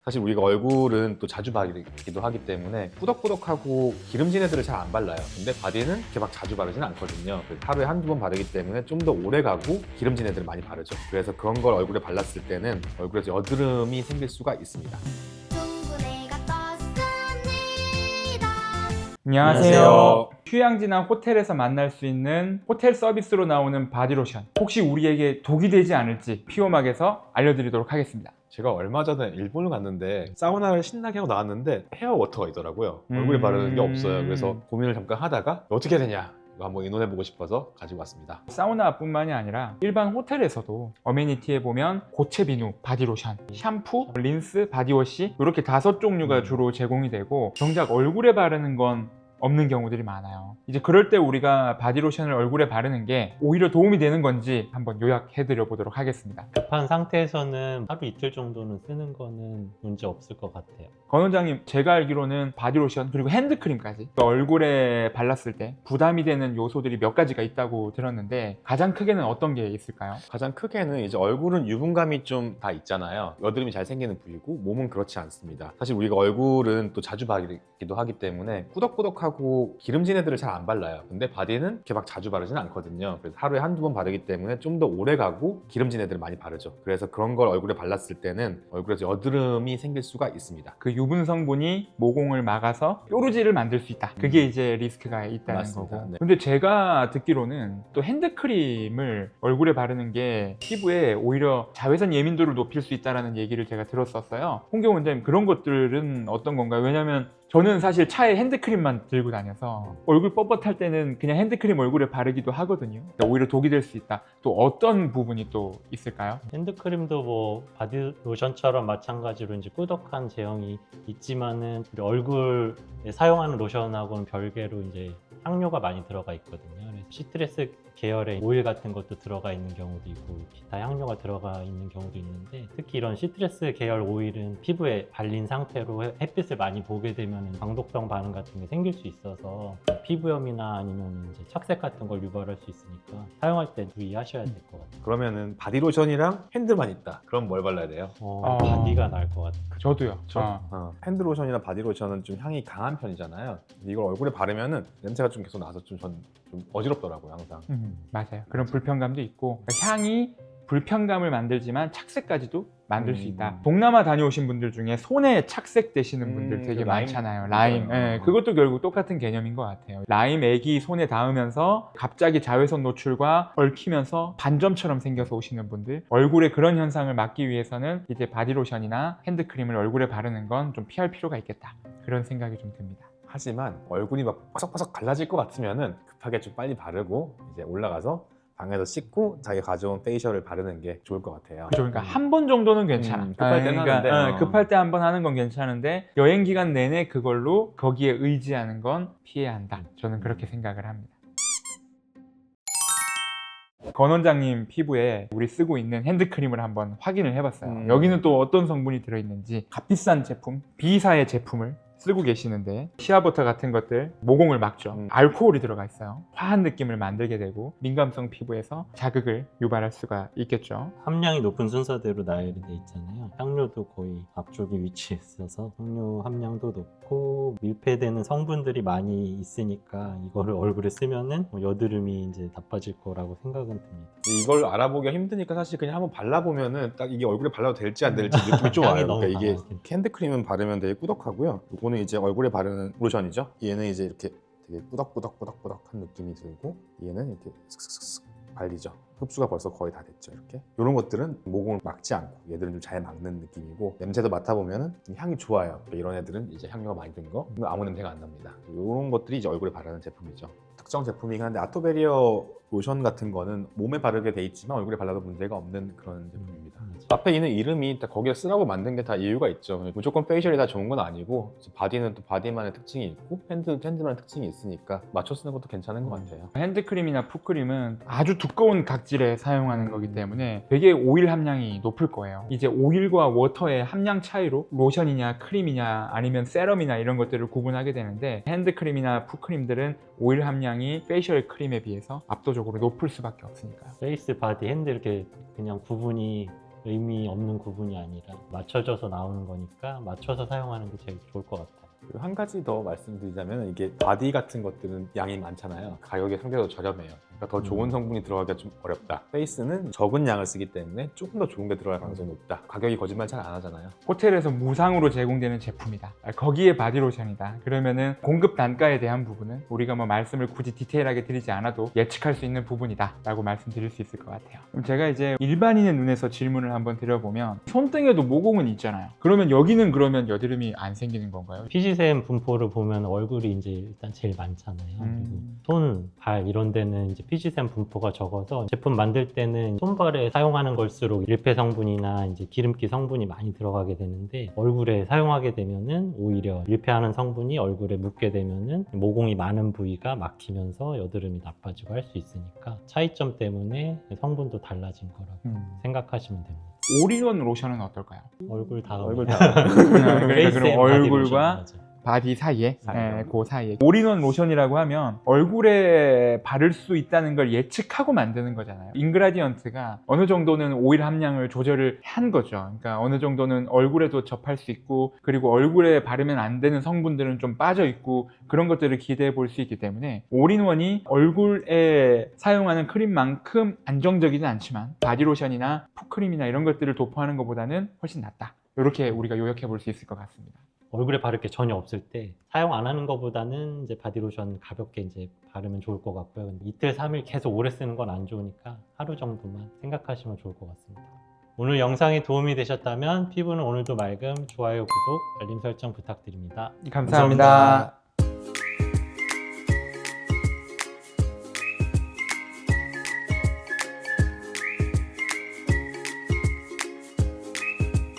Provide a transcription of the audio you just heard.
사실 우리가 얼굴은 또 자주 바르기도 하기 때문에 꾸덕꾸덕하고 기름진 애들을 잘 안 발라요. 근데 바디는 이렇게 막 자주 바르진 않거든요. 그래서 하루에 한두 번 바르기 때문에 좀 더 오래 가고 기름진 애들을 많이 바르죠. 그래서 그런 걸 얼굴에 발랐을 때는 얼굴에서 여드름이 생길 수가 있습니다. 안녕하세요. 휴양지나 호텔에서 만날 수 있는 호텔 서비스로 나오는 바디로션, 혹시 우리에게 독이 되지 않을지 피오막에서 알려드리도록 하겠습니다. 제가 얼마 전에 일본을 갔는데 사우나를 신나게 하고 나왔는데 헤어 워터가 있더라고요. 얼굴에 바르는 게 없어요. 그래서 고민을 잠깐 하다가 어떻게 해야 되냐 이거 한번 의논해보고 싶어서 가지고 왔습니다. 사우나뿐만이 아니라 일반 호텔에서도 어메니티에 보면 고체 비누, 바디로션, 샴푸, 린스, 바디워시 이렇게 5종류가 주로 제공이 되고 정작 얼굴에 바르는 건 없는 경우들이 많아요. 이제 그럴 때 우리가 바디로션을 얼굴에 바르는 게 오히려 도움이 되는 건지 한번 요약해 드려 보도록 하겠습니다. 급한 상태에서는 하루 이틀 정도는 쓰는 거는 문제 없을 것 같아요. 권 원장님, 제가 알기로는 바디로션 그리고 핸드크림까지 얼굴에 발랐을 때 부담이 되는 요소들이 몇 가지가 있다고 들었는데 가장 크게는 어떤 게 있을까요? 가장 크게는 이제 얼굴은 유분감이 좀 다 있잖아요. 여드름이 잘 생기는 부위고 몸은 그렇지 않습니다. 사실 우리가 얼굴은 또 자주 바르기도 하기 때문에 꾸덕꾸덕하고 기름진 애들을 잘 안 발라요. 근데 바디는 이렇게 막 자주 바르진 않거든요. 그래서 하루에 한두 번 바르기 때문에 좀 더 오래 가고 기름진 애들을 많이 바르죠. 그래서 그런 걸 얼굴에 발랐을 때는 얼굴에서 여드름이 생길 수가 있습니다. 그 유분 성분이 모공을 막아서 뾰루지를 만들 수 있다. 그게 이제 리스크가 있다는 맞습니다. 거고. 네. 근데 제가 듣기로는 또 핸드크림을 얼굴에 바르는 게 피부에 오히려 자외선 예민도를 높일 수 있다는 얘기를 제가 들었었어요. 홍경 원장님, 그런 것들은 어떤 건가요? 왜냐면 저는 사실 차에 핸드크림만 들고 다녀서 얼굴 뻣뻣할 때는 그냥 핸드크림 얼굴에 바르기도 하거든요. 오히려 독이 될 수 있다. 또 어떤 부분이 또 있을까요? 핸드크림도 뭐 바디로션처럼 마찬가지로 이제 꾸덕한 제형이 있지만은 우리 얼굴에 사용하는 로션하고는 별개로 이제 향료가 많이 들어가 있거든요. 그래서 시트러스 계열의 오일 같은 것도 들어가 있는 경우도 있고 기타 향료가 들어가 있는 경우도 있는데, 특히 이런 시트러스 계열 오일은 피부에 발린 상태로 햇빛을 많이 보게 되면 광독성 반응 같은 게 생길 수 있어서 피부염이나 아니면 이제 착색 같은 걸 유발할 수 있으니까 사용할 때 주의하셔야 될 것 같아요. 그러면은 바디로션이랑 핸드만 있다. 그럼 뭘 발라야 돼요? 바디가 나을 것 같아요. 저도요. 핸드로션이나 바디로션은 좀 향이 강한 편이잖아요. 근데 이걸 얼굴에 바르면은 냄새가 좀 계속 나서 좀 어지럽더라고요, 항상. 맞아요. 그런 불편감도 있고, 향이 불편감을 만들지만 착색까지도 만들 수 있다. 동남아 다녀오신 분들 중에 손에 착색 되시는 분들 되게 그 라임? 많잖아요. 라임. 예, 그것도 결국 똑같은 개념인 것 같아요. 라임 액이 손에 닿으면서 갑자기 자외선 노출과 얽히면서 반점처럼 생겨서 오시는 분들, 얼굴에 그런 현상을 막기 위해서는 이제 바디로션이나 핸드크림을 얼굴에 바르는 건 좀 피할 필요가 있겠다. 그런 생각이 좀 듭니다. 하지만 얼굴이 막 바삭바삭 갈라질 것 같으면은 급하게 좀 빨리 바르고 이제 올라가서 방에서 씻고 자기 가져온 페이셜을 바르는 게 좋을 것 같아요. 그죠? 그러니까 한 번 정도는 괜찮아. 급할 때는 하는데, 급할 때 한 번 하는 건 괜찮은데 여행 기간 내내 그걸로 거기에 의지하는 건 피해야 한다. 저는 그렇게 생각을 합니다. 권 원장님 피부에 우리 쓰고 있는 핸드크림을 한번 확인을 해봤어요. 여기는 또 어떤 성분이 들어있는지. 값비싼 제품, B사의 제품을 쓰고 계시는데 시아버터 같은 것들 모공을 막죠. 알코올이 들어가 있어요. 화한 느낌을 만들게 되고 민감성 피부에서 자극을 유발할 수가 있겠죠. 함량이 높은 순서대로 나열이 돼 있잖아요. 향료도 거의 앞쪽에 위치해 있어서 향료 함량도 높고 밀폐되는 성분들이 많이 있으니까 이거를 얼굴에 쓰면은 여드름이 이제 나빠질 거라고 생각은 듭니다. 이걸 알아보기가 힘드니까 사실 그냥 한번 발라보면은 딱 이게 얼굴에 발라도 될지 안 될지 느낌이 좀 와요. 그러니까 이게 핸드크림은 바르면 되게 꾸덕하고요. 이거는 이제 얼굴에 바르는 로션이죠. 얘는 이제 이렇게 되게 꾸덕꾸덕꾸덕꾸덕한 느낌이 들고, 얘는 이렇게 슥슥슥 발리죠. 흡수가 벌써 거의 다 됐죠. 이렇게 이런 것들은 모공을 막지 않고 얘들은 좀 잘 막는 느낌이고, 냄새도 맡아보면은 향이 좋아요. 이런 애들은 이제 향료가 많이 든 거, 아무 냄새가 안 납니다. 이런 것들이 이제 얼굴에 바르는 제품이죠. 특정 제품이긴 한데 아토베리어 로션 같은 거는 몸에 바르게 돼 있지만 얼굴에 발라도 문제가 없는 그런 제품입니다. 앞에 있는 이름이 딱 거기에 쓰라고 만든 게 다 이유가 있죠. 무조건 페이셜이 다 좋은 건 아니고 바디는 또 바디만의 특징이 있고 핸드만의 특징이 있으니까 맞춰 쓰는 것도 괜찮은 것 같아요. 핸드크림이나 풋크림은 아주 두꺼운 각질에 사용하는 거기 때문에 되게 오일 함량이 높을 거예요. 이제 오일과 워터의 함량 차이로 로션이냐 크림이냐 아니면 세럼이나 이런 것들을 구분하게 되는데, 핸드크림이나 풋크림들은 오일 함량이 페이셜 크림에 비해서 압도적으로 높을 수밖에 없으니까요. 페이스, 바디, 핸드 이렇게 그냥 구분이 의미 없는 구분이 아니라 맞춰져서 나오는 거니까 맞춰서 사용하는 게 제일 좋을 것 같아요. 그리고 한 가지 더 말씀드리자면 이게 바디 같은 것들은 양이 많잖아요. 가격이 상대적으로 저렴해요. 그러니까 더 좋은 성분이 들어가기가 좀 어렵다. 페이스는 적은 양을 쓰기 때문에 조금 더 좋은 게 들어갈 가능성이 높다. 가격이 거짓말 잘 안 하잖아요. 호텔에서 무상으로 제공되는 제품이다. 거기에 바디로션이다. 그러면은 공급 단가에 대한 부분은 우리가 뭐 말씀을 굳이 디테일하게 드리지 않아도 예측할 수 있는 부분이다 라고 말씀드릴 수 있을 것 같아요. 그럼 제가 이제 일반인의 눈에서 질문을 한번 드려보면 손등에도 모공은 있잖아요. 그러면 여기는 그러면 여드름이 안 생기는 건가요? 피지샘 분포를 보면 얼굴이 이제 일단 제일 많잖아요. 그리고 손, 발 이런 데는 이제 피지샘 분포가 적어서 제품 만들 때는 손발에 사용하는 걸수록 일패 성분이나 이제 기름기 성분이 많이 들어가게 되는데 얼굴에 사용하게 되면은 오히려 일패하는 성분이 얼굴에 묻게 되면은 모공이 많은 부위가 막히면서 여드름이 나빠지고 할 수 있으니까 차이점 때문에 성분도 달라진 거라고 생각하시면 됩니다. 올인원 로션은 어떨까요? 얼굴 다 얼굴 다. 그러니까 페이스 그럼 앤 바디 얼굴과 로션, 맞아요. 바디 사이에, 사이에. 그 사이에. 올인원 로션이라고 하면 얼굴에 바를 수 있다는 걸 예측하고 만드는 거잖아요. 인그라디언트가 어느 정도는 오일 함량을 조절을 한 거죠. 그러니까 어느 정도는 얼굴에도 접할 수 있고, 그리고 얼굴에 바르면 안 되는 성분들은 좀 빠져 있고, 그런 것들을 기대해 볼 수 있기 때문에 올인원이 얼굴에 사용하는 크림만큼 안정적이진 않지만 바디로션이나 풋크림이나 이런 것들을 도포하는 것보다는 훨씬 낫다. 이렇게 우리가 요약해 볼 수 있을 것 같습니다. 얼굴에 바를 게 전혀 없을 때 사용 안 하는 것보다는 이제 바디로션 가볍게 이제 바르면 좋을 것 같고요. 근데 이틀, 3일 계속 오래 쓰는 건 안 좋으니까 하루 정도만 생각하시면 좋을 것 같습니다. 오늘 영상이 도움이 되셨다면 피부는 오늘도 맑음, 좋아요, 구독, 알림 설정 부탁드립니다. 감사합니다.